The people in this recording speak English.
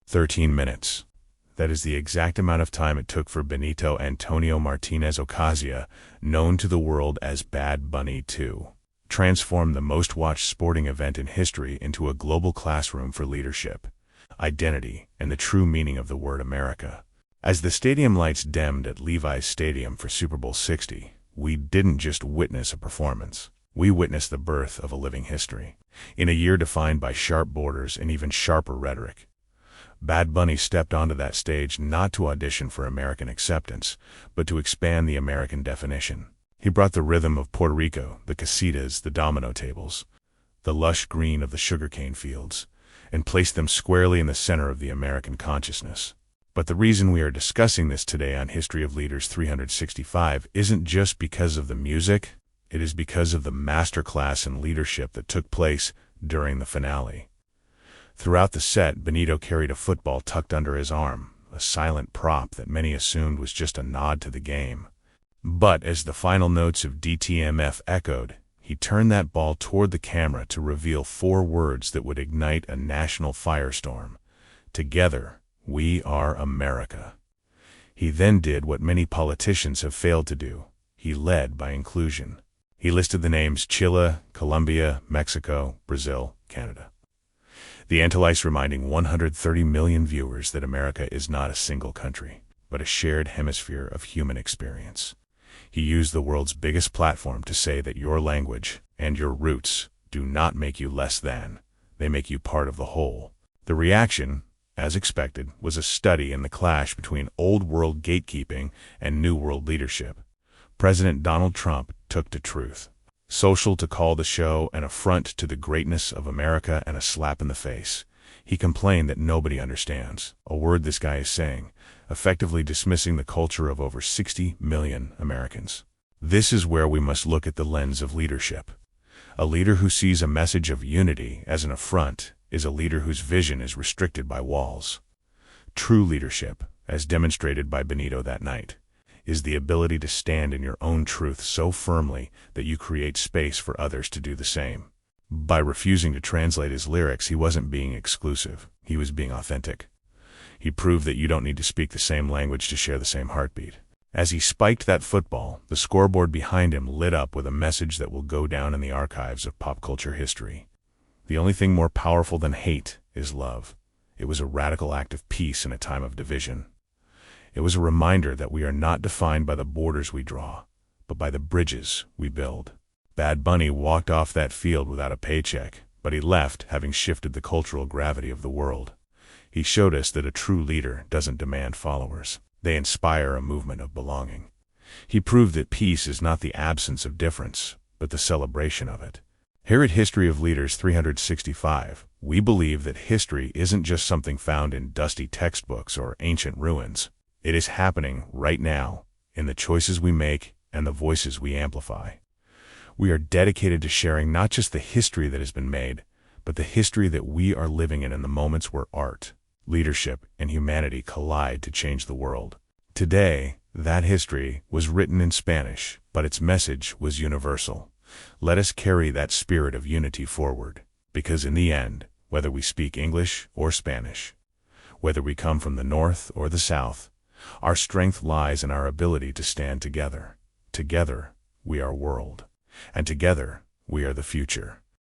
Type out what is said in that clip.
13 minutes. That is the exact amount of time it took for Benito Antonio Martínez Ocasio, known to the world as Bad Bunny, to transform the most-watched sporting event in history into a global classroom for leadership, identity, and the true meaning of the word America. As the stadium lights dimmed at Levi's Stadium for Super Bowl 60, we didn't just witness a performance. We witnessed the birth of a living history. In a year defined by sharp borders and even sharper rhetoric, Bad Bunny stepped onto that stage not to audition for American acceptance, but to expand the American definition. He brought the rhythm of Puerto Rico, the casitas, the domino tables, the lush green of the sugarcane fields, and placed them squarely in the center of the American consciousness. But the reason we are discussing this today on History of Leaders 365 isn't just because of the music, it is because of the masterclass in leadership that took place during the finale. Throughout the set, Benito carried a football tucked under his arm, a silent prop that many assumed was just a nod to the game. But as the final notes of DTMF echoed, he turned that ball toward the camera to reveal 4 words that would ignite a national firestorm. Together, we are America. He then did what many politicians have failed to do. He led by inclusion. He listed the names Chile, Colombia, Mexico, Brazil, Canada. The Antilles, reminding 130 million viewers that America is not a single country, but a shared hemisphere of human experience. He used the world's biggest platform to say that your language and your roots do not make you less than, they make you part of the whole. The reaction, as expected, was a study in the clash between old world gatekeeping and new world leadership. President Donald Trump took to truth. Social to call the show an affront to the greatness of America and a slap in the face. He complained that nobody understands a word this guy is saying, effectively dismissing the culture of over 60 million Americans. This is where we must look at the lens of leadership. A leader who sees a message of unity as an affront is a leader whose vision is restricted by walls. True leadership, as demonstrated by Benito that night, is the ability to stand in your own truth so firmly that you create space for others to do the same. By refusing to translate his lyrics, he wasn't being exclusive. He was being authentic. He proved that you don't need to speak the same language to share the same heartbeat. As he spiked that football, the scoreboard behind him lit up with a message that will go down in the archives of pop culture history. The only thing more powerful than hate is love. It was a radical act of peace in a time of division. It was a reminder that we are not defined by the borders we draw, but by the bridges we build. Bad Bunny walked off that field without a paycheck, but he left having shifted the cultural gravity of the world. He showed us that a true leader doesn't demand followers. They inspire a movement of belonging. He proved that peace is not the absence of difference, but the celebration of it. Here at History of Leaders 365, we believe that history isn't just something found in dusty textbooks or ancient ruins. It is happening right now, in the choices we make and the voices we amplify. We are dedicated to sharing not just the history that has been made, but the history that we are living in the moments where art, leadership, and humanity collide to change the world. Today, that history was written in Spanish, but its message was universal. Let us carry that spirit of unity forward, because in the end, whether we speak English or Spanish, whether we come from the North or the South, our strength lies in our ability to stand together. Together, we are world. And together, we are the future.